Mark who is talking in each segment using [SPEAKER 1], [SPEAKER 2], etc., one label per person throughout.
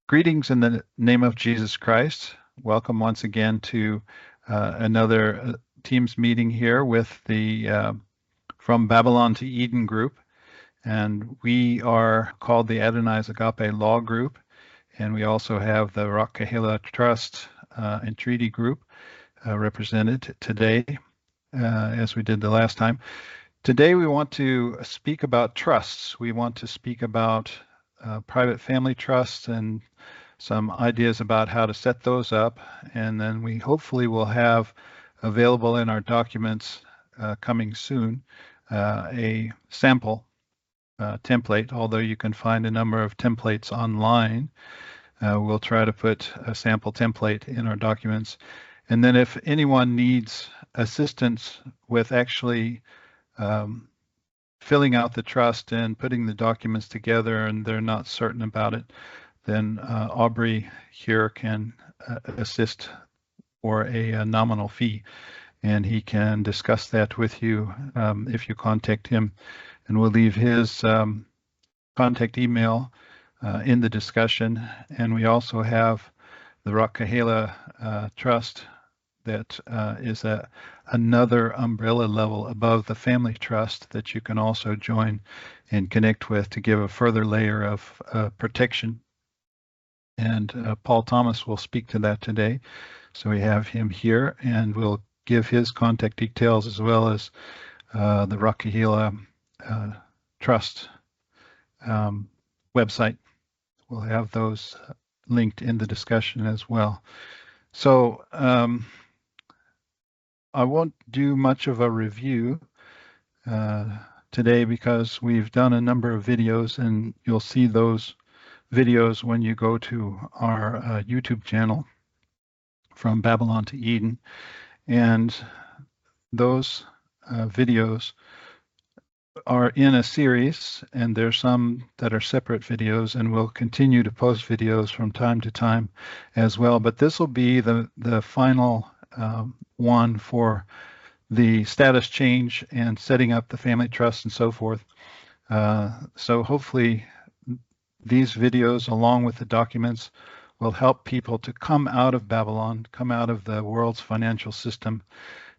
[SPEAKER 1] Greetings in the name of Jesus Christ. Welcome once again to another Teams meeting here with the From Babylon to Eden group. And we are called the Adonai's Agape Law Group. And we also have the Rocke Kehilliah Trust and Treaty Group represented today, as we did the last time. Today we want to speak about trusts. We want to speak about private family trusts and some ideas about how to set those up, and then we hopefully will have available in our documents coming soon a sample template, although you can find a number of templates online. We'll try to put a sample template in our documents, and then if anyone needs assistance with actually filling out the trust and putting the documents together and they're not certain about it, then Abri here can assist for a nominal fee, and he can discuss that with you if you contact him. And we'll leave his contact email in the discussion. And we also have the Rocke Kehilliah Trust that is another umbrella level above the family trust that you can also join and connect with to give a further layer of protection. And Paul Thomas will speak to that today. So we have him here, and we'll give his contact details as well as the Rocke Kehilliah Trust website. We'll have those linked in the discussion as well. So I won't do much of a review today because we've done a number of videos, and you'll see those videos when you go to our YouTube channel, From Babylon to Eden. And those videos are in a series, and there's some that are separate videos, and we'll continue to post videos from time to time as well. But this will be the final one for the status change and setting up the family trust and so forth. So hopefully these videos, along with the documents, will help people to come out of Babylon, come out of the world's financial system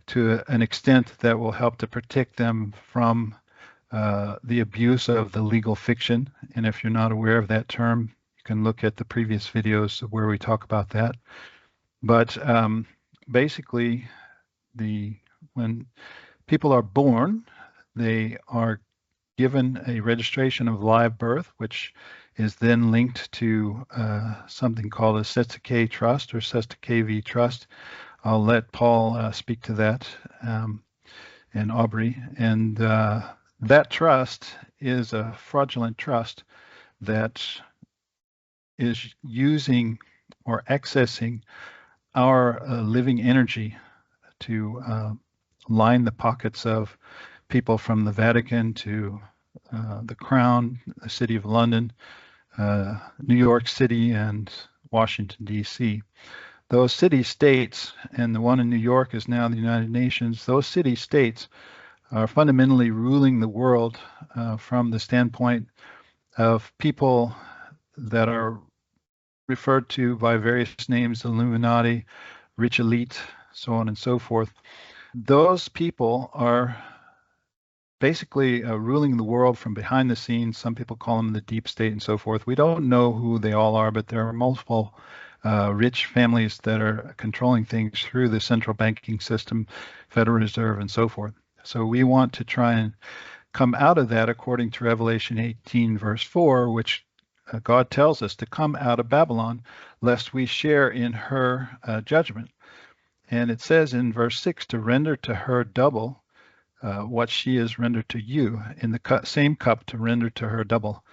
[SPEAKER 1] to an extent that will help to protect them from the abuse of the legal fiction. And if you're not aware of that term, you can look at the previous videos where we talk about that. But basically, when people are born, they are given a registration of live birth, which is then linked to something called a Sestake Trust or Sestake Trust. I'll let Paul speak to that, and Abri. And that trust is a fraudulent trust that is using or accessing our living energy to line the pockets of people from the Vatican to the Crown, the City of London, New York City, and Washington, D.C. Those city-states, and the one in New York is now the United Nations, those city-states are fundamentally ruling the world from the standpoint of people that are referred to by various names, Illuminati, rich elite, so on and so forth. Those people are basically ruling the world from behind the scenes. Some people call them the deep state and so forth. We don't know who they all are, but there are multiple rich families that are controlling things through the central banking system, Federal Reserve, and so forth. So we want to try and come out of that according to Revelation 18, verse 4, which God tells us to come out of Babylon, lest we share in her judgment. And it says in verse 6 to render to her double what she has rendered to you, in the same cup to render to her double.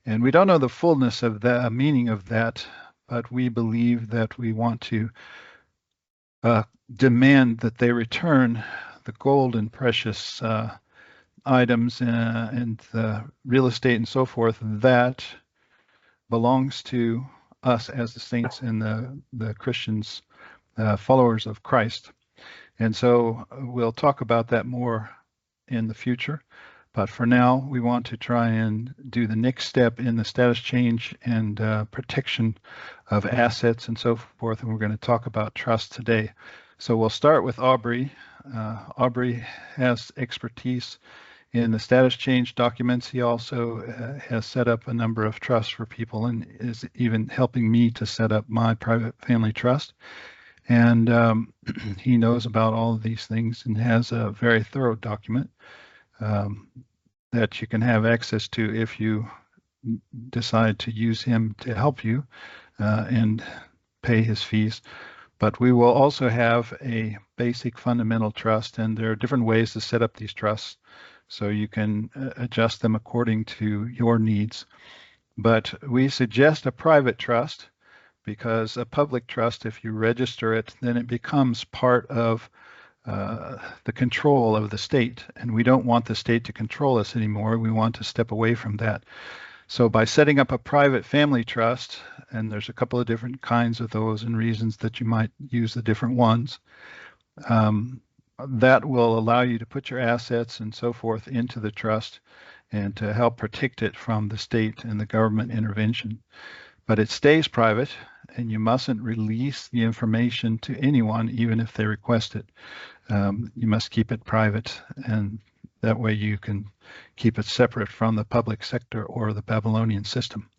[SPEAKER 1] And we don't know the fullness of the meaning of that, but we believe that we want to demand that they return the gold and precious items and the real estate and so forth that belongs to us as the saints and the Christians, followers of Christ. And so we'll talk about that more in the future. But for now, we want to try and do the next step in the status change and protection of assets and so forth. And we're going to talk about trust today. So we'll start with Abri. Abri has expertise in the status change documents. He also has set up a number of trusts for people and is even helping me to set up my private family trust. And he knows about all of these things and has a very thorough document that you can have access to if you decide to use him to help you and pay his fees. But we will also have a basic fundamental trust, and there are different ways to set up these trusts, so you can adjust them according to your needs. But we suggest a private trust, because a public trust, if you register it, then it becomes part of the control of the state, and we don't want the state to control us anymore. We want to step away from that. So by setting up a private family trust, and there's a couple of different kinds of those and reasons that you might use the different ones, that will allow you to put your assets and so forth into the trust and to help protect it from the state and the government intervention. But it stays private, and you mustn't release the information to anyone, even if they request it. You must keep it private, and that way you can keep it separate from the public sector or the Babylonian system.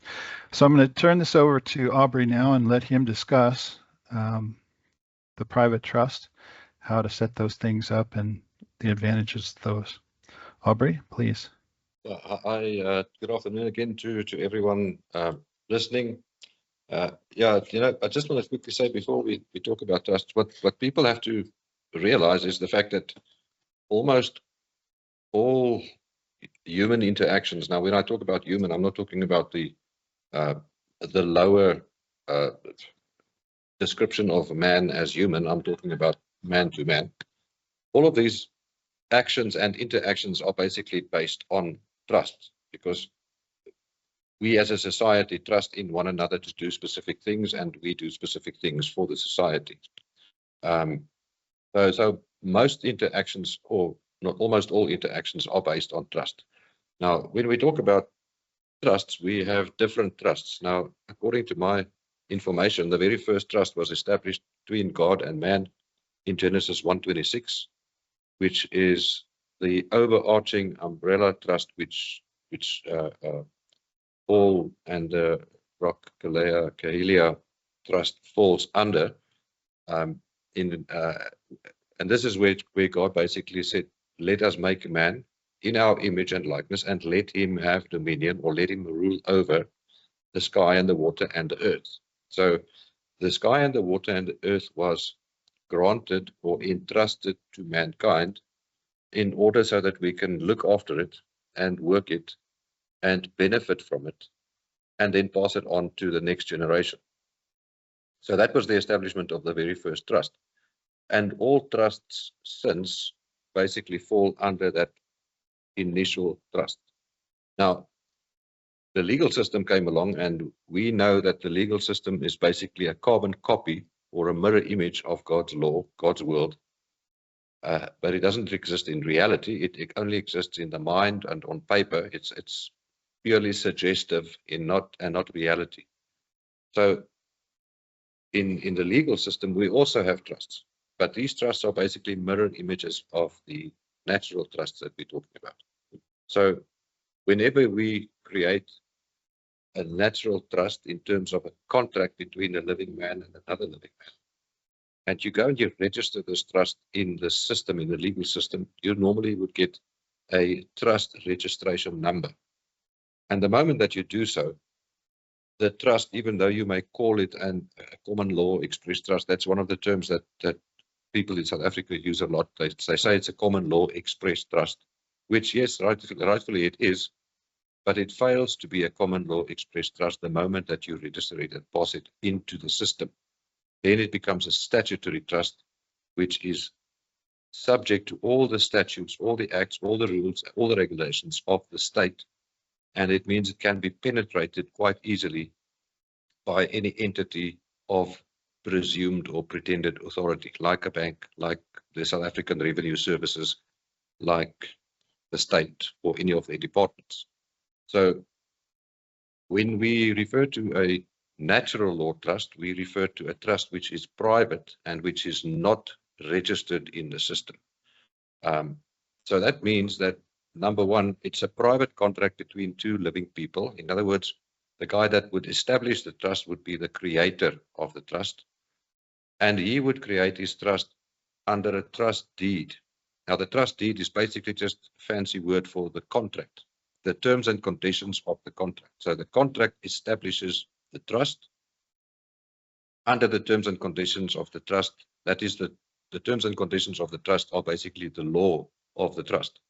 [SPEAKER 1] So I'm going to turn this over to Abri now and let him discuss the private trust, how to set those things up, and the advantages of those. Abri, please.
[SPEAKER 2] Good afternoon again to everyone listening. Yeah, I just want to quickly say before we talk about trust, what people have to realize is the fact that almost all human interactions. Now, when I talk about human, I'm not talking about the lower description of man as human. I'm talking about man to man. All of these actions and interactions are basically based on trust, because we as a society trust in one another to do specific things, and we do specific things for the society. So most interactions, or not almost all interactions, are based on trust. Now, when we talk about trusts, we have different trusts. Now, according to my information, the very first trust was established between God and man in Genesis 1:26, which is the overarching umbrella trust which Paul and the Rocke Kehilliah trust falls under. And this is where God basically said, let us make man in our image and likeness, and let him have dominion, or let him rule over the sky and the water and the earth. So the sky and the water and the earth was granted or entrusted to mankind in order so that we can look after it and work it and benefit from it, and then pass it on to the next generation. So that was the establishment of the very first trust. And all trusts since basically fall under that initial trust. Now, the legal system came along, and we know that the legal system is basically a carbon copy or a mirror image of God's law, God's world. But it doesn't exist in reality. It only exists in the mind and on paper. It's purely suggestive and not reality. So in the legal system, we also have trusts, but these trusts are basically mirror images of the natural trusts that we're talking about. So whenever we create a natural trust in terms of a contract between a living man and another living man, and you go and you register this trust in the system, in the legal system, you normally would get a trust registration number. And the moment that you do so, the trust, even though you may call it a common law express trust, that's one of the terms that people in South Africa use a lot. They say it's a common law express trust, which, yes, rightfully it is, but it fails to be a common law express trust the moment that you register it and pass it into the system. Then it becomes a statutory trust, which is subject to all the statutes, all the acts, all the rules, all the regulations of the state. And it means it can be penetrated quite easily by any entity of presumed or pretended authority, like a bank, like the South African Revenue Services, like the state or any of their departments. So when we refer to a natural law trust, we refer to a trust which is private and which is not registered in the system. So that means that, number one, it's a private contract between two living people. In other words, the guy that would establish the trust would be the creator of the trust, and he would create his trust under a trust deed. Now, the trust deed is basically just a fancy word for the contract, the terms and conditions of the contract. So the contract establishes the trust. Under the terms and conditions of the trust, that is the terms and conditions of the trust are basically the law of the trust.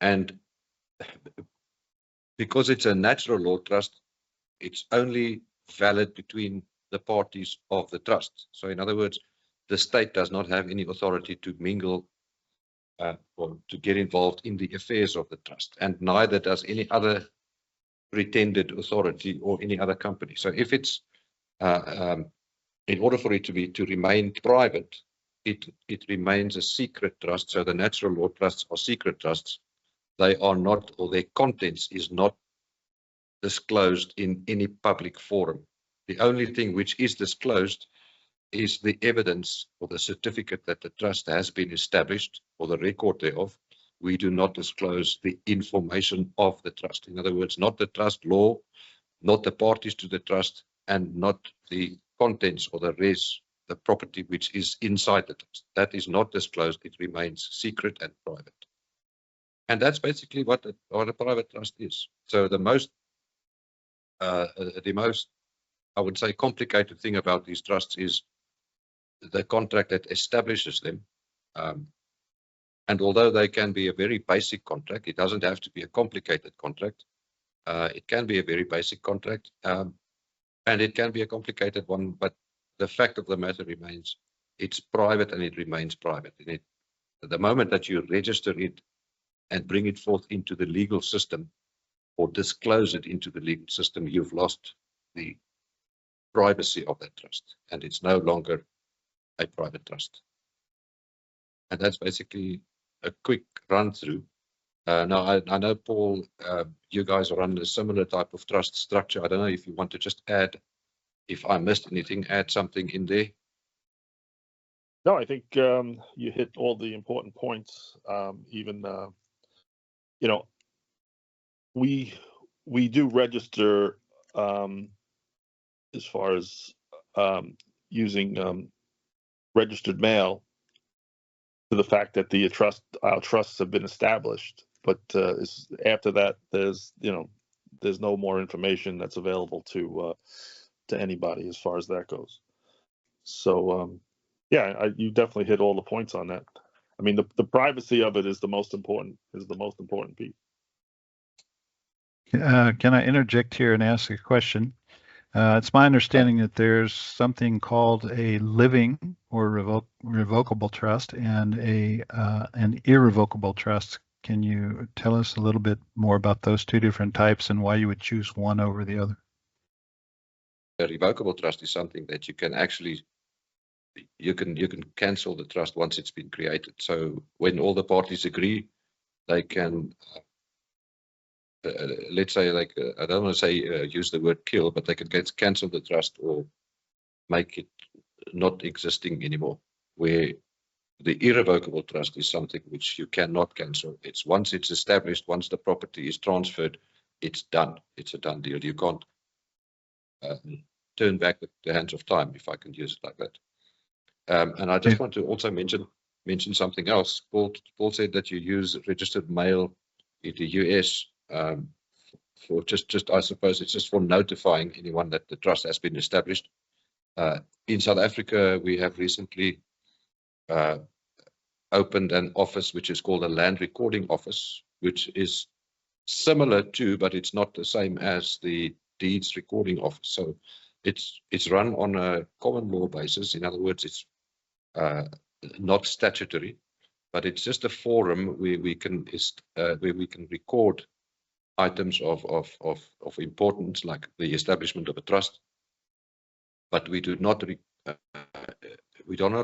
[SPEAKER 2] And because it's a natural law trust, it's only valid between the parties of the trust. So in other words, the state does not have any authority to mingle or to get involved in the affairs of the trust, and neither does any other pretended authority or any other company. So if it's in order for it to remain private, it remains a secret trust. So the natural law trusts are secret trusts. They are not, or their contents is not disclosed in any public forum. The only thing which is disclosed is the evidence or the certificate that the trust has been established, or the record thereof. We do not disclose the information of the trust. In other words, not the trust law, not the parties to the trust, and not the contents or the res, the property which is inside the trust. That is not disclosed. It remains secret and private. And that's basically what a private trust is. So the most, I would say, complicated thing about these trusts is the contract that establishes them. And although they can be a very basic contract, it doesn't have to be a complicated contract. It can be a very basic contract, and it can be a complicated one, but the fact of the matter remains, it's private and it remains private. And the moment that you register it and bring it forth into the legal system or disclose it into the legal system, you've lost the privacy of that trust, and it's no longer a private trust. And that's basically a quick run through. Now, I know, Paul, you guys run a similar type of trust structure. I don't know if you want to just add, if I missed anything, add something in there.
[SPEAKER 3] No, I think you hit all the important points. Even, you know, we do register as far as using registered mail to the fact that our trusts have been established, but after that, there's no more information that's available to anybody as far as that goes. So yeah, you definitely hit all the points on that. I mean, the privacy of it is the most important piece.
[SPEAKER 1] Can I interject here and ask a question? It's my understanding that there's something called a living or revocable trust and an irrevocable trust. Can you tell us a little bit more about those two different types and why you would choose one over the other?
[SPEAKER 2] A revocable trust is something that you can actually, you can cancel the trust once it's been created. So when all the parties agree, they can let's say, like, I don't want to say use the word kill, but they can cancel the trust or make it not existing anymore. Where the irrevocable trust is something which you cannot cancel. It's once it's established, once the property is transferred, it's done. It's a done deal. You can't turn back the hands of time, if I can use it like that. And I just want to also mention something else. Paul said that you use registered mail in the US. For just I suppose it's just for notifying anyone that the trust has been established. In South Africa, we have recently opened an office which is called a land recording office, which is similar to, but it's not the same as the deeds recording office. So it's run on a common law basis. In other words, it's not statutory, but it's just a forum where we can record items of importance, like the establishment of a trust, but we do not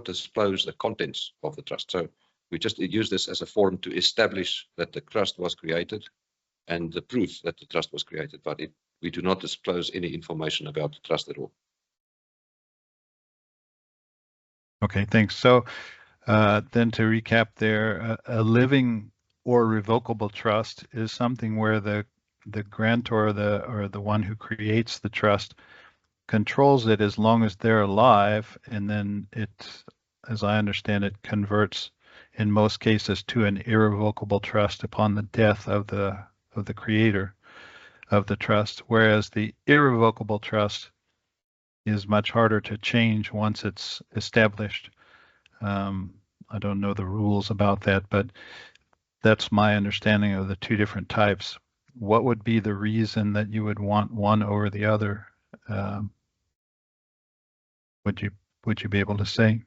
[SPEAKER 2] disclose the contents of the trust. So We just use this as a form to establish that the trust was created and the proof that the trust was created, but we do not disclose any information about the trust at all.
[SPEAKER 1] Okay, thanks. So then to recap there, a living or revocable trust is something where the grantor or the one who creates the trust controls it as long as they're alive, and then it, as I understand it, converts in most cases to an irrevocable trust upon the death of the creator of the trust, whereas the irrevocable trust is much harder to change once it's established. I don't know the rules about that, but that's my understanding of the two different types. What would be the reason that you would want one over the other? Would you be able to say?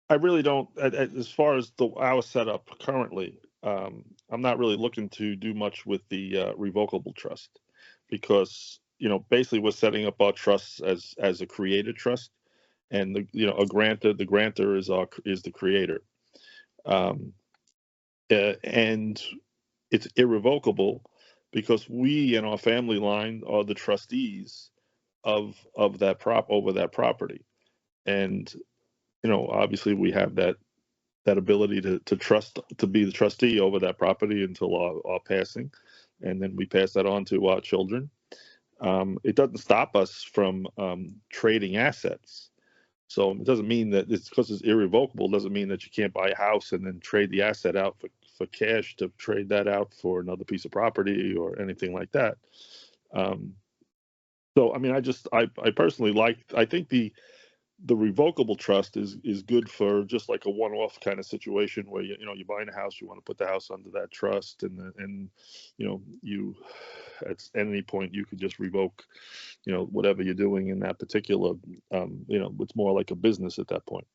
[SPEAKER 3] I really don't. As far as our setup currently, I'm not really looking to do much with the revocable trust, because basically we're setting up our trusts as a created trust, and the grantor is the creator, and it's irrevocable because we in our family line are the trustees of that over that property, and obviously we have that ability to trust, to be the trustee over that property until our passing, and then we pass that on to our children. It doesn't stop us from trading assets. So it doesn't mean that it's because it's irrevocable, doesn't mean that you can't buy a house and then trade the asset out for cash, to trade that out for another piece of property or anything like that. So I mean, I personally I think the revocable trust is good for just like a one-off kind of situation where you're buying a house, you want to put the house under that trust, and you at any point you could just revoke whatever you're doing in that particular it's more like a business at that point.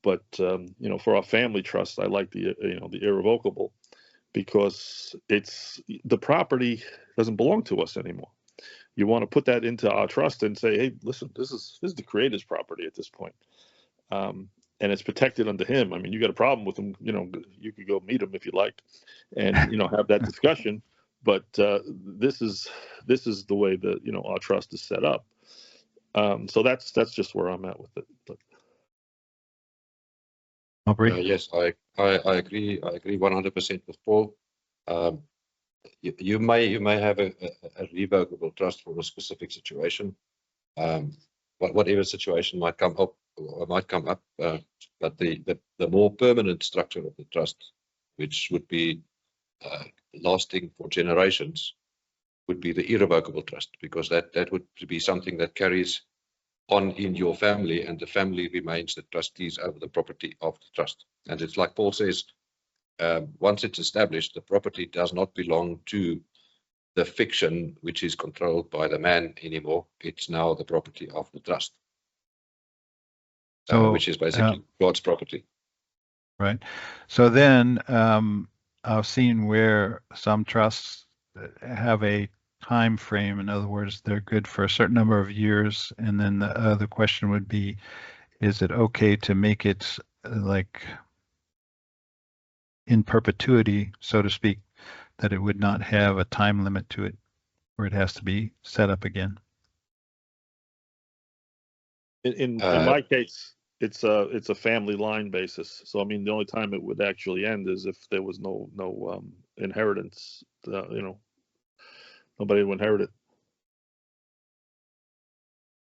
[SPEAKER 3] But for our family trust, I like the irrevocable, because it's the property doesn't belong to us anymore. You want to put that into our trust and say, hey, listen, this is the creator's property at this point. And it's protected under him. I mean, you got a problem with him, you could go meet him if you like and, have that discussion. But this is the way that, our trust is set up. So that's just where I'm at with it. But.
[SPEAKER 1] Abri?
[SPEAKER 2] Yes, I agree. I agree 100% with Paul. You may have a revocable trust for a specific situation, whatever situation might come up, but the more permanent structure of the trust, which would be lasting for generations, would be the irrevocable trust, because that would be something that carries on in your family, and the family remains the trustees over the property of the trust. And it's like Paul says, once it's established, the property does not belong to the fiction, which is controlled by the man anymore. It's now the property of the trust, which is basically God's property.
[SPEAKER 1] Right. So then I've seen where some trusts have a time frame. In other words, they're good for a certain number of years. And then the other question would be, is it okay to make it like in perpetuity, so to speak, that it would not have a time limit to it, where it has to be set up again?
[SPEAKER 3] In my case, it's a family line basis. So I mean, the only time it would actually end is if there was no inheritance. Nobody would inherit it.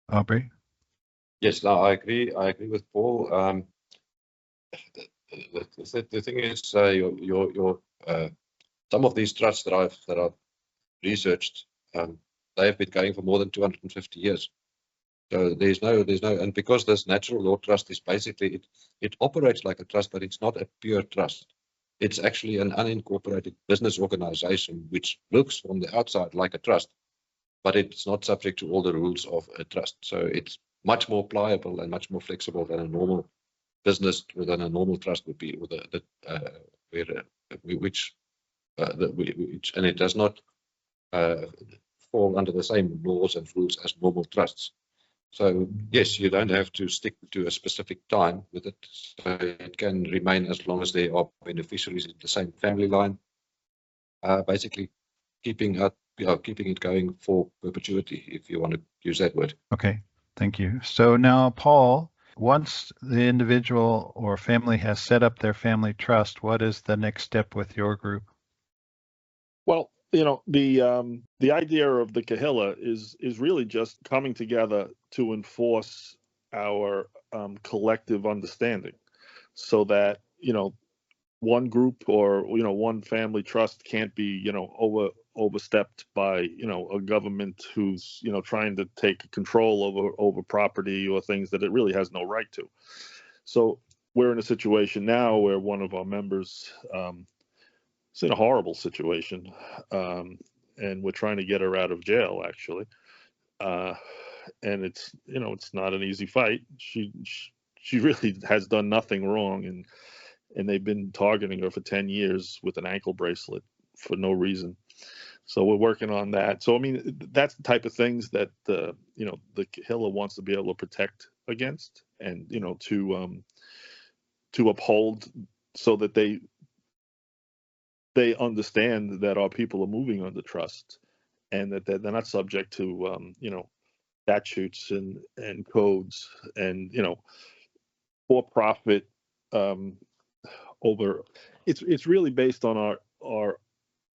[SPEAKER 1] Abri?
[SPEAKER 2] Yes, no, I agree. I agree with Paul. The thing is, some of these trusts that I've researched, they have been going for more than 250 years. So there's no, and because this natural law trust is basically, it operates like a trust, but it's not a pure trust. It's actually an unincorporated business organization, which looks from the outside like a trust, but it's not subject to all the rules of a trust. So it's much more pliable and much more flexible than a normal business, than a normal trust would be, with and it does not fall under the same laws and rules as normal trusts. So yes, you don't have to stick to a specific time with it. So it can remain as long as there are beneficiaries in the same family line. Basically, keeping it going for perpetuity, if you want to use that word.
[SPEAKER 1] Okay, thank you. So now, Paul, once the individual or family has set up their family trust, what is the next step with your group?
[SPEAKER 3] Well, the idea of the Kehilliah is really just coming together to enforce our collective understanding, so that one group or one family trust can't be overstepped by a government who's trying to take control over property or things that it really has no right to. So we're in a situation now where one of our members is in a horrible situation, and we're trying to get her out of jail, actually. And it's not an easy fight. She really has done nothing wrong, and they've been targeting her for 10 years with an ankle bracelet for no reason. So we're working on that. So I mean, that's the type of things that the Kehilliah wants to be able to protect against, and to uphold, so that they understand that our people are moving under trust, and that they're not subject to statutes and codes and for profit over. It's really based on our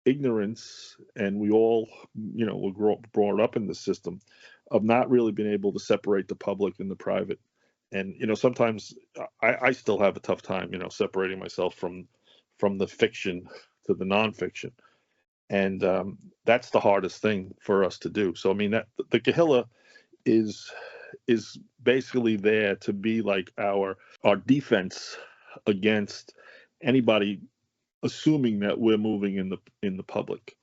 [SPEAKER 3] ignorance, and we all were brought up in the system of not really being able to separate the public and the private. And sometimes I still have a tough time separating myself from the fiction to the nonfiction, and that's the hardest thing for us to do. So I mean, that the Kehilliah is basically there to be like our defense against anybody assuming that we're moving in the public.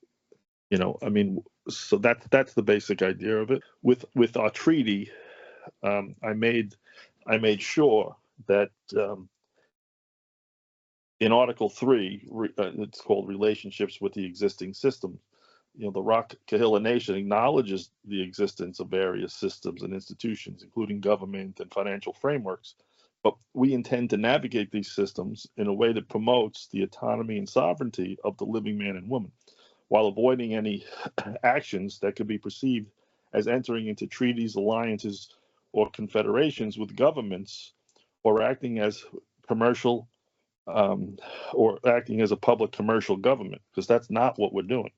[SPEAKER 3] I mean, so that's the basic idea of it. With our treaty, I made sure that in Article 3, it's called Relationships with the Existing Systems. The Rocke Kehilliah Nation acknowledges the existence of various systems and institutions, including government and financial frameworks, but we intend to navigate these systems in a way that promotes the autonomy and sovereignty of the living man and woman, while avoiding any actions that could be perceived as entering into treaties, alliances, or confederations with governments, or acting as commercial or acting as a public commercial government, because that's not what we're doing.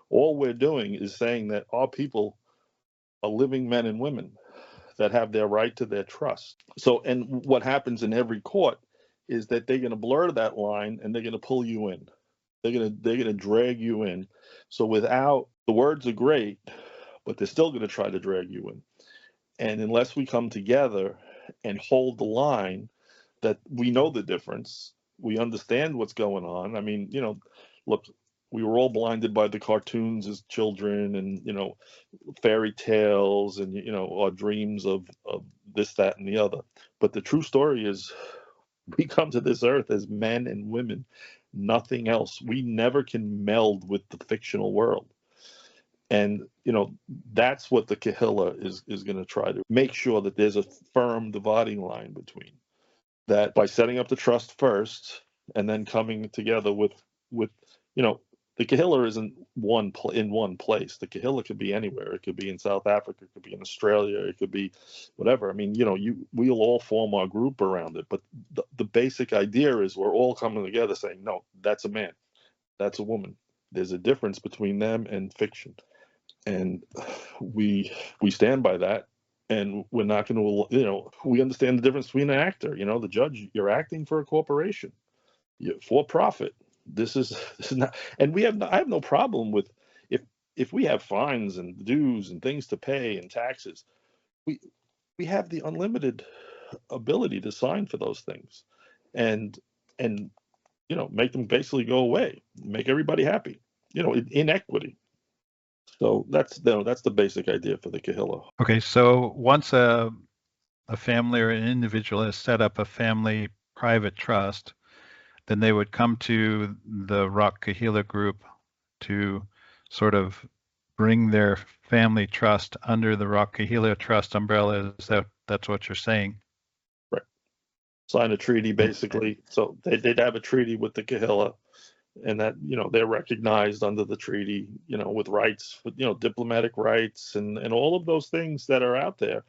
[SPEAKER 3] All we're doing is saying that our people are living men and women that have their right to their trust. So, and what happens in every court is that they're going to blur that line and they're going to pull you in. They're going to drag you in. So without, the words are great, but they're still going to try to drag you in. And unless we come together and hold the line that we know the difference, we understand what's going on. I mean, look, we were all blinded by the cartoons as children, and fairy tales, and our dreams of this, that, and the other. But the true story is, we come to this earth as men and women, nothing else. We never can meld with the fictional world. And that's what the Kehilliah is going to try to make sure, that there's a firm dividing line between that, by setting up the trust first and then coming together with the Kehilliah isn't in one place. The Kehilliah could be anywhere. It could be in South Africa, it could be in Australia, it could be whatever. I mean, we'll all form our group around it, but the basic idea is we're all coming together saying, no, that's a man, that's a woman. There's a difference between them and fiction, and we stand by that. And we're not going to, we understand the difference between an actor. The judge, you're acting for a corporation, for profit. This is not, and I have no problem with, if we have fines and dues and things to pay and taxes, we have the unlimited ability to sign for those things, and make them basically go away, make everybody happy, in equity. So that's the basic idea for the Kehilliah.
[SPEAKER 1] Okay, so once a family or an individual has set up a family private trust, then they would come to the Rocke Kehilliah group to sort of bring their family trust under the Rocke Kehilliah trust umbrella. That's what you're saying?
[SPEAKER 3] Right. Sign a treaty, basically. So they'd have a treaty with the Kehilliah, and that, they're recognized under the treaty, with rights, with, diplomatic rights and all of those things that are out there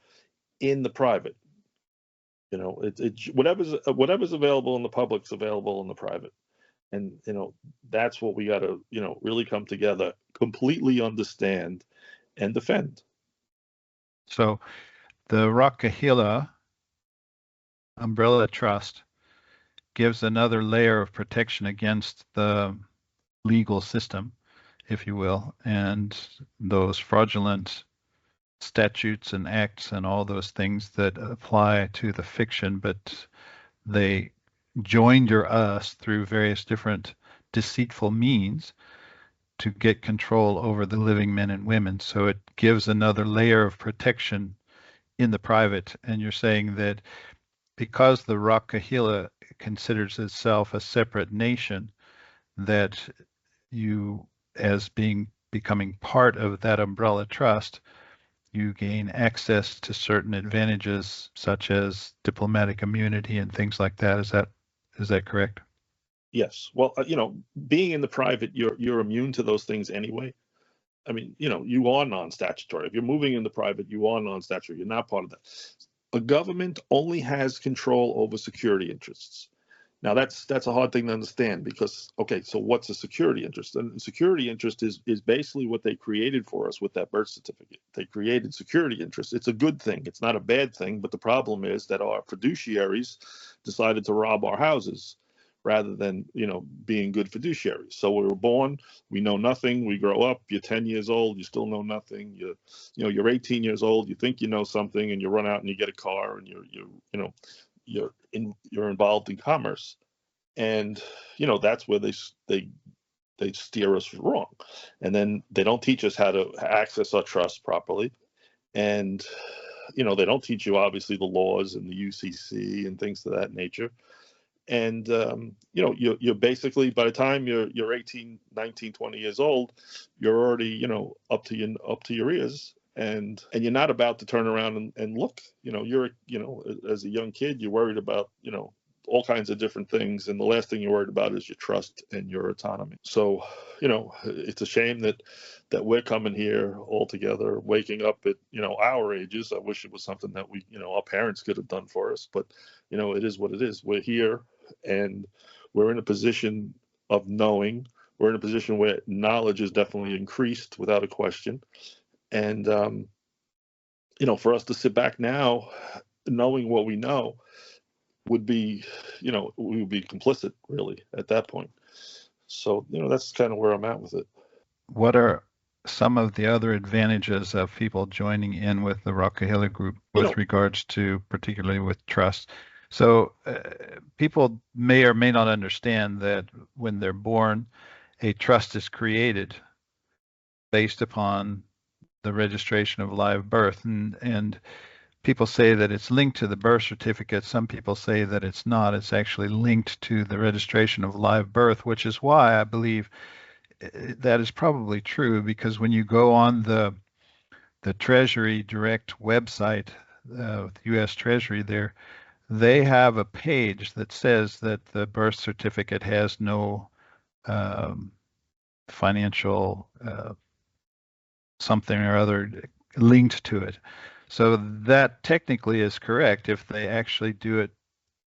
[SPEAKER 3] in the private. Whatever's available in the public's available in the private. And, that's what we got to, really come together, completely understand and defend.
[SPEAKER 1] So the Rocke Kehilliah umbrella trust gives another layer of protection against the legal system, if you will, and those fraudulent statutes and acts and all those things that apply to the fiction, but they joinder us through various different deceitful means to get control over the living men and women. So it gives another layer of protection in the private. And you're saying that because the Rocke Kehilliah considers itself a separate nation, that you, as becoming part of that umbrella trust, you gain access to certain advantages such as diplomatic immunity and things like that. Is that correct?
[SPEAKER 3] Yes. Well, being in the private, you're immune to those things anyway. I mean, you are non-statutory. If you're moving in the private, you are non-statutory. You're not part of that. A government only has control over security interests. Now, that's a hard thing to understand because, okay, so what's a security interest? And security interest is basically what they created for us with that birth certificate. They created security interest. It's a good thing. It's not a bad thing. But the problem is that our fiduciaries decided to rob our houses rather than, being good fiduciaries. So we were born, we know nothing, we grow up, you're 10 years old, you still know nothing, you're 18 years old, you think you know something, and you run out and you get a car, and you're involved in commerce. And, that's where they steer us wrong. And then they don't teach us how to access our trust properly. And, they don't teach you, obviously, the laws and the UCC and things of that nature. And, you're basically, by the time you're 18, 19, 20 years old, you're already, up to your ears, and you're not about to turn around and look. You're, as a young kid, you're worried about, all kinds of different things. And the last thing you're worried about is your trust and your autonomy. So, it's a shame that we're coming here all together, waking up at, our ages. I wish it was something that we, our parents could have done for us, but, it is what it is. We're here, and we're in a position of knowing. We're in a position where knowledge is definitely increased without a question. And, for us to sit back now, knowing what we know, would be, we would be complicit really at that point. So, that's kind of where I'm at with it.
[SPEAKER 1] What are some of the other advantages of people joining in with the Rocke Kehilliah group with regards to, particularly with trust? So people may or may not understand that when they're born, a trust is created based upon the registration of live birth. And people say that it's linked to the birth certificate. Some people say that it's not. It's actually linked to the registration of live birth, which is why I believe that is probably true, because when you go on the Treasury Direct website, U.S. Treasury there, they have a page that says that the birth certificate has no financial something or other linked to it. So that technically is correct if they actually do it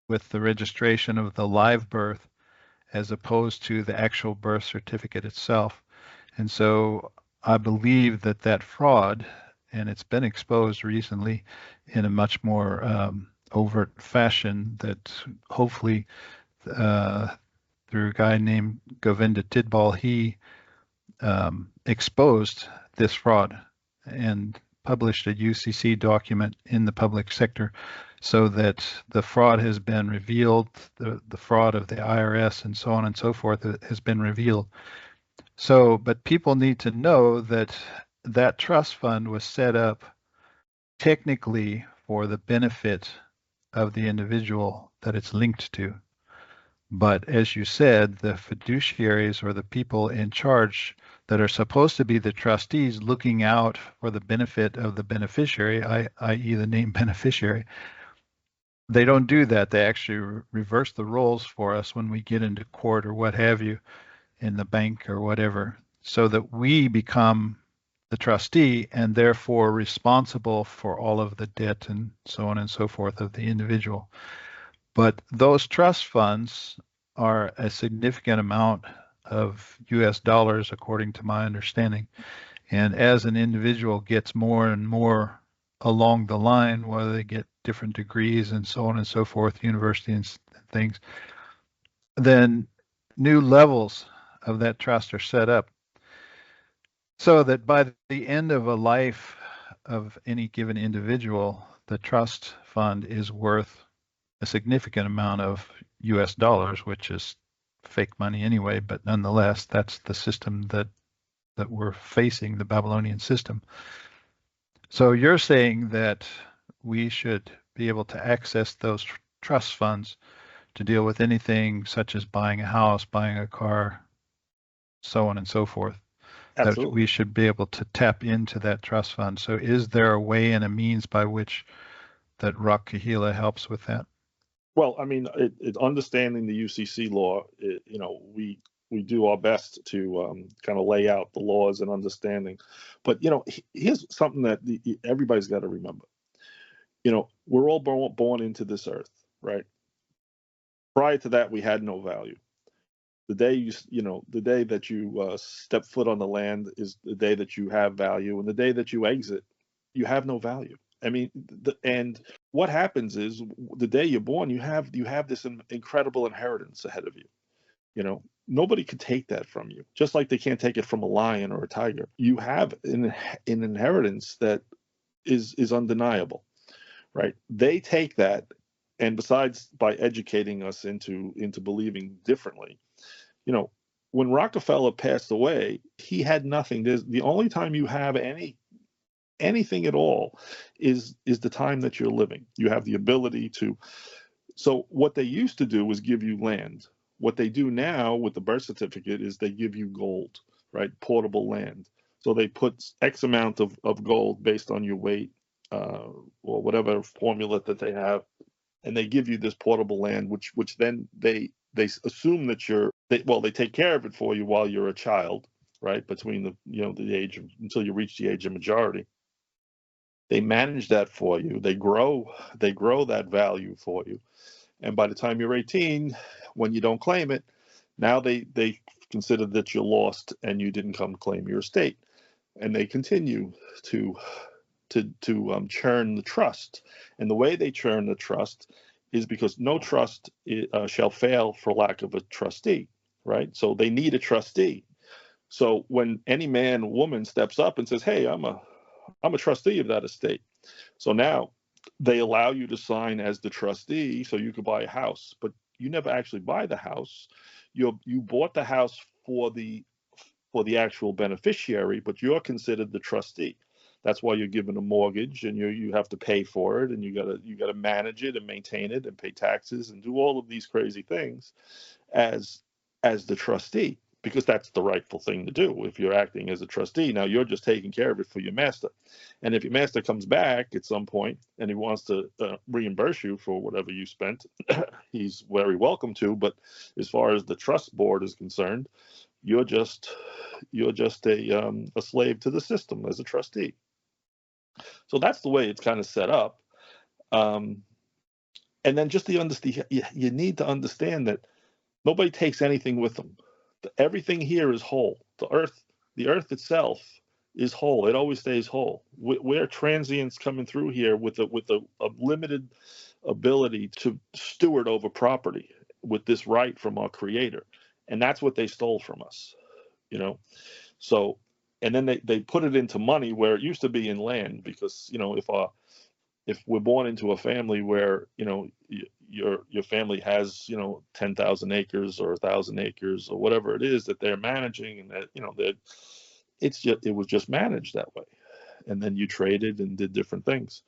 [SPEAKER 1] with the registration of the live birth as opposed to the actual birth certificate itself. And so I believe that fraud, and it's been exposed recently in a much more overt fashion, that hopefully through a guy named Govinda Tidbal, he exposed this fraud and published a UCC document in the public sector so that the fraud has been revealed, the fraud of the IRS and so on and so forth has been revealed. So, but people need to know that that trust fund was set up technically for the benefit of the individual that it's linked to. But as you said, the fiduciaries or the people in charge that are supposed to be the trustees looking out for the benefit of the beneficiary, i.e. the named beneficiary, they don't do that. They actually reverse the roles for us when we get into court or what have you in the bank or whatever, so that we become the trustee and therefore responsible for all of the debt and so on and so forth of the individual. But those trust funds are a significant amount of US dollars, according to my understanding. And as an individual gets more and more along the line, whether they get different degrees and so on and so forth, university and things, then new levels of that trust are set up so that by the end of a life of any given individual, the trust fund is worth a significant amount of US dollars, which is fake money anyway, but nonetheless, that's the system that we're facing, the Babylonian system. So you're saying that we should be able to access those trust funds to deal with anything such as buying a house, buying a car, so on and so forth.
[SPEAKER 3] Absolutely.
[SPEAKER 1] That we should be able to tap into that trust fund. So is there a way and a means by which that Rocke Kehilliah helps with that?
[SPEAKER 3] Well, I mean, understanding the UCC law, we do our best to kind of lay out the laws and understanding. But, here's something that everybody's got to remember. We're all born into this earth, right? Prior to that, we had no value. The day the day that you step foot on the land is the day that you have value, and the day that you exit, you have no value. I mean, and what happens is the day you're born, you have this incredible inheritance ahead of you. Nobody could take that from you, just like they can't take it from a lion or a tiger. You have an inheritance that is undeniable, right? They take that, and besides, by educating us into believing differently, when Rockefeller passed away, he had nothing. The only time you have anything at all is the time that you're living. You have the ability to. So what they used to do was give you land. What they do now with the birth certificate is they give you gold, right? Portable land. So they put X amount of gold based on your weight, or whatever formula that they have, and they give you this portable land, which then they assume that they take care of it for you while you're a child, right? Between the age of, until you reach the age of majority. They manage that for you. They grow that value for you. And by the time you're 18, when you don't claim it, now they consider that you're lost and you didn't come claim your estate. And they continue to churn the trust. And the way they churn the trust is because no trust shall fail for lack of a trustee, right? So they need a trustee. So when any man or woman steps up and says, "Hey, I'm a trustee of that estate," so now they allow you to sign as the trustee, so you could buy a house, but you never actually buy the house. You bought the house for the actual beneficiary, but you're considered the trustee. That's why you're given a mortgage, and you have to pay for it, and you gotta manage it and maintain it and pay taxes and do all of these crazy things as the trustee, because that's the rightful thing to do if you're acting as a trustee. Now you're just taking care of it for your master, and if your master comes back at some point and he wants to reimburse you for whatever you spent, he's very welcome to. But as far as the trust board is concerned, you're just a slave to the system as a trustee. So that's the way it's kind of set up. And then just you need to understand that nobody takes anything with them. Everything here is whole. The earth itself is whole. It always stays whole. We're transients coming through here with a limited ability to steward over property with this right from our Creator, and that's what they stole from us. So, and then they put it into money where it used to be in land, because if we're born into a family where your family has 10,000 acres or 1,000 acres or whatever it is that they're managing, and that it was just managed that way, and then you traded and did different things.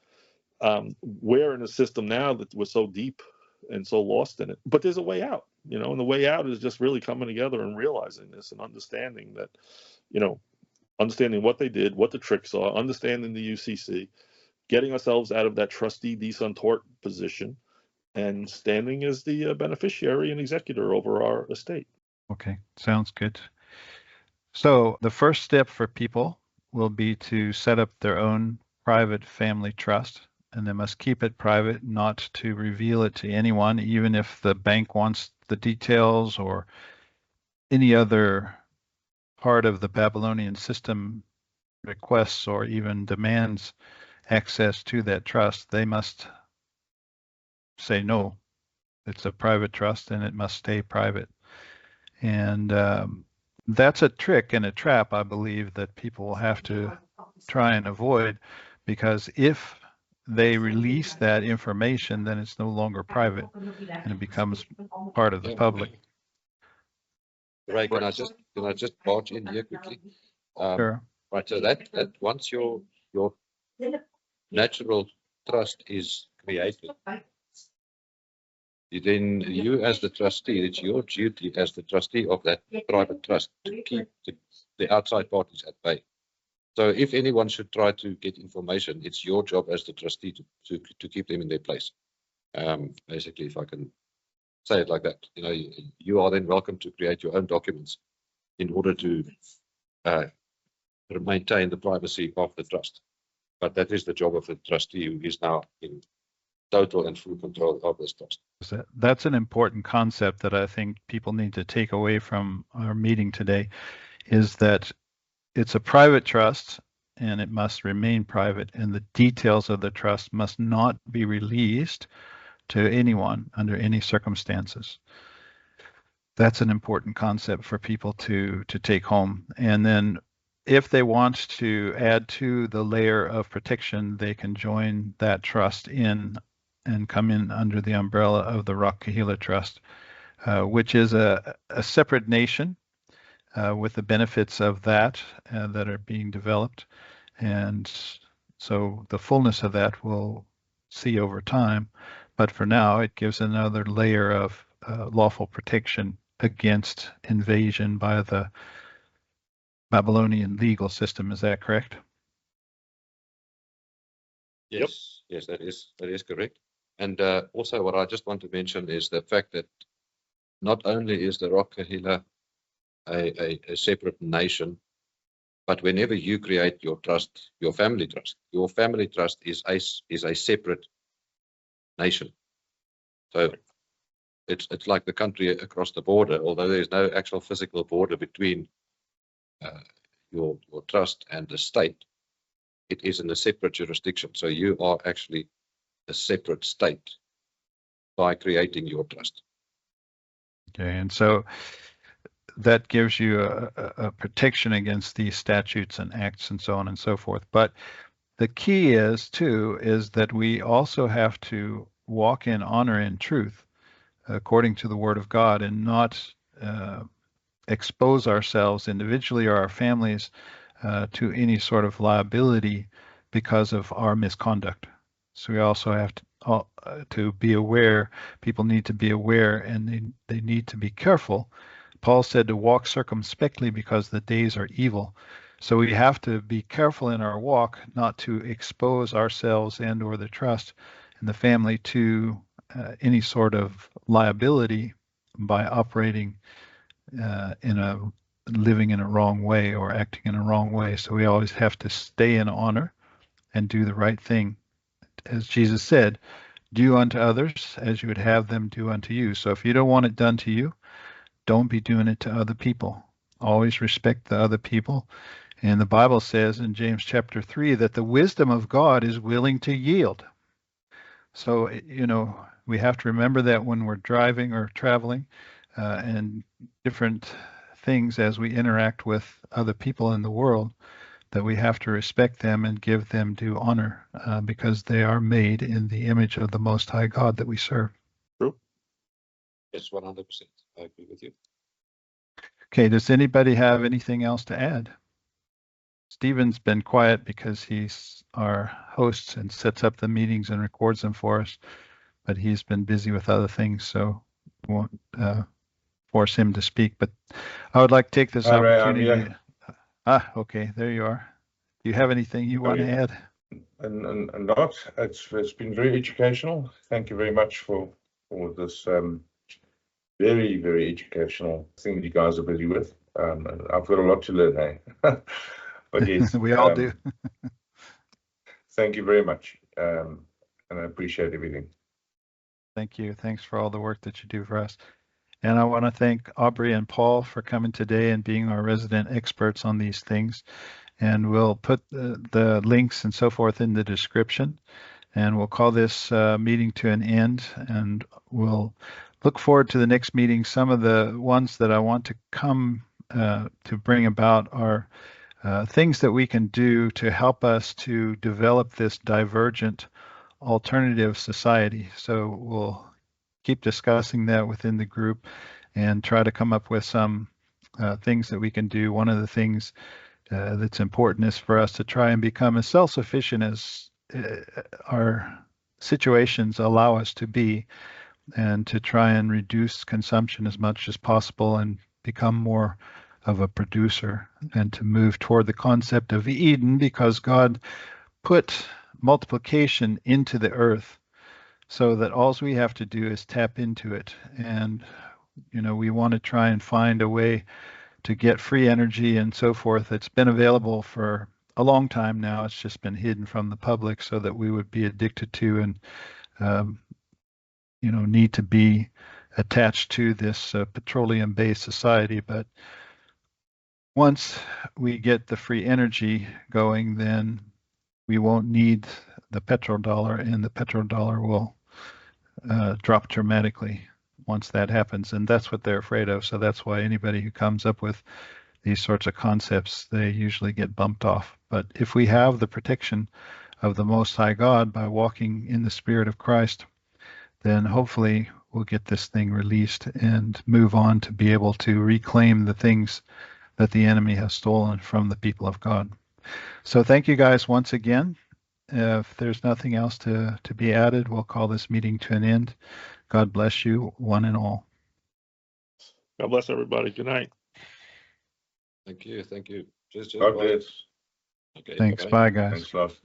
[SPEAKER 3] We're in a system now that we're so deep and so lost in it. But there's a way out, and the way out is just really coming together and realizing this and understanding that, understanding what they did, what the tricks are, understanding the UCC, getting ourselves out of that trustee decentor position, and standing as the beneficiary and executor over our estate.
[SPEAKER 1] Okay, sounds good. So the first step for people will be to set up their own private family trust, and they must keep it private, not to reveal it to anyone, even if the bank wants the details or any other part of the Babylonian system requests or even demands access to that trust. They must say no. It's a private trust and it must stay private. And that's a trick and a trap, I believe, that people will have to try and avoid, because if they release that information, then it's no longer private and it becomes part of the public.
[SPEAKER 2] Ray, can I just barge in here quickly?
[SPEAKER 1] Sure.
[SPEAKER 2] Right, so that once your natural trust is created, then you as the trustee, it's your duty as the trustee of that private trust to keep the outside parties at bay. So if anyone should try to get information, it's your job as the trustee to keep them in their place. Basically, if I can say it like that, you are then welcome to create your own documents in order to maintain the privacy of the trust. But that is the job of the trustee, who is now in total and full control of this trust.
[SPEAKER 1] That's an important concept that I think people need to take away from our meeting today, is that it's a private trust and it must remain private, and the details of the trust must not be released to anyone under any circumstances. That's an important concept for people to take home. And then if they want to add to the layer of protection, they can join that trust in and come in under the umbrella of the Rocke Kehilliah Trust, which is a separate nation with the benefits of that that are being developed. And so the fullness of that we'll see over time. But for now, it gives another layer of lawful protection against invasion by the Babylonian legal system. Is that correct?
[SPEAKER 2] Yes, yes, that is correct. And also what I just want to mention is the fact that not only is the Rocke Kehilliah a separate nation, but whenever you create your trust, your family trust is a separate nation. So it's like the country across the border, although there's no actual physical border between your trust and the state. It is in a separate jurisdiction. So you are actually a separate state by creating your trust.
[SPEAKER 1] Okay, and so that gives you a protection against these statutes and acts and so on and so forth. But the key is that we also have to walk in honor and truth according to the Word of God, and not expose ourselves individually or our families to any sort of liability because of our misconduct. So we also have to be aware. People need to be aware, and they need to be careful. Paul said to walk circumspectly because the days are evil. So we have to be careful in our walk, not to expose ourselves and or the trust and the family to any sort of liability by operating living in a wrong way or acting in a wrong way. So we always have to stay in honor and do the right thing. As Jesus said, do unto others as you would have them do unto you. So if you don't want it done to you, don't be doing it to other people. Always respect the other people. And the Bible says in James chapter 3 that the wisdom of God is willing to yield. So, we have to remember that when we're driving or traveling and different things as we interact with other people in the world, that we have to respect them and give them due honor because they are made in the image of the Most High God that we serve.
[SPEAKER 2] True. Yes, 100%. I agree with you.
[SPEAKER 1] Okay, does anybody have anything else to add? Stephen's been quiet because he's our host and sets up the meetings and records them for us. but he's been busy with other things, so we won't force him to speak. But I would like to take this
[SPEAKER 4] Hi, Ray, I'm
[SPEAKER 1] opportunity.
[SPEAKER 4] here.
[SPEAKER 1] Okay, there you are. Do you have anything you want to add?
[SPEAKER 4] And not, it's been very educational. Thank you very much for this very, very educational thing that you guys are busy with. And I've got a lot to learn, hey? But yes,
[SPEAKER 1] We all do.
[SPEAKER 4] Thank you very much. And I appreciate everything.
[SPEAKER 1] Thank you. Thanks for all the work that you do for us. And I want to thank Abri and Paul for coming today and being our resident experts on these things. And we'll put the links and so forth in the description. And we'll call this meeting to an end. And we'll look forward to the next meeting. Some of the ones that I want to come to bring about are things that we can do to help us to develop this divergent alternative society. So we'll keep discussing that within the group and try to come up with some things that we can do. One of the things that's important is for us to try and become as self-sufficient as our situations allow us to be, and to try and reduce consumption as much as possible and become more of a producer, and to move toward the concept of Eden, because God put multiplication into the earth so that all we have to do is tap into it. And we want to try and find a way to get free energy and so forth. It's been available for a long time now. It's just been hidden from the public so that we would be addicted to and need to be attached to this petroleum-based society. But once we get the free energy going, then we won't need the petrodollar, and the petrodollar will drop dramatically once that happens. And that's what they're afraid of. So that's why anybody who comes up with these sorts of concepts, they usually get bumped off. But if we have the protection of the Most High God by walking in the Spirit of Christ, then hopefully we'll get this thing released and move on to be able to reclaim the things that the enemy has stolen from the people of God. So thank you guys once again. If there's nothing else to be added, we'll call this meeting to an end. God bless you, one and all.
[SPEAKER 3] God bless everybody. Good night.
[SPEAKER 2] Thank you. Thank you. Just
[SPEAKER 4] God
[SPEAKER 2] bye.
[SPEAKER 4] bless.
[SPEAKER 2] Okay.
[SPEAKER 1] Thanks.
[SPEAKER 2] Bye-bye.
[SPEAKER 1] Bye, guys.
[SPEAKER 4] Thanks, love.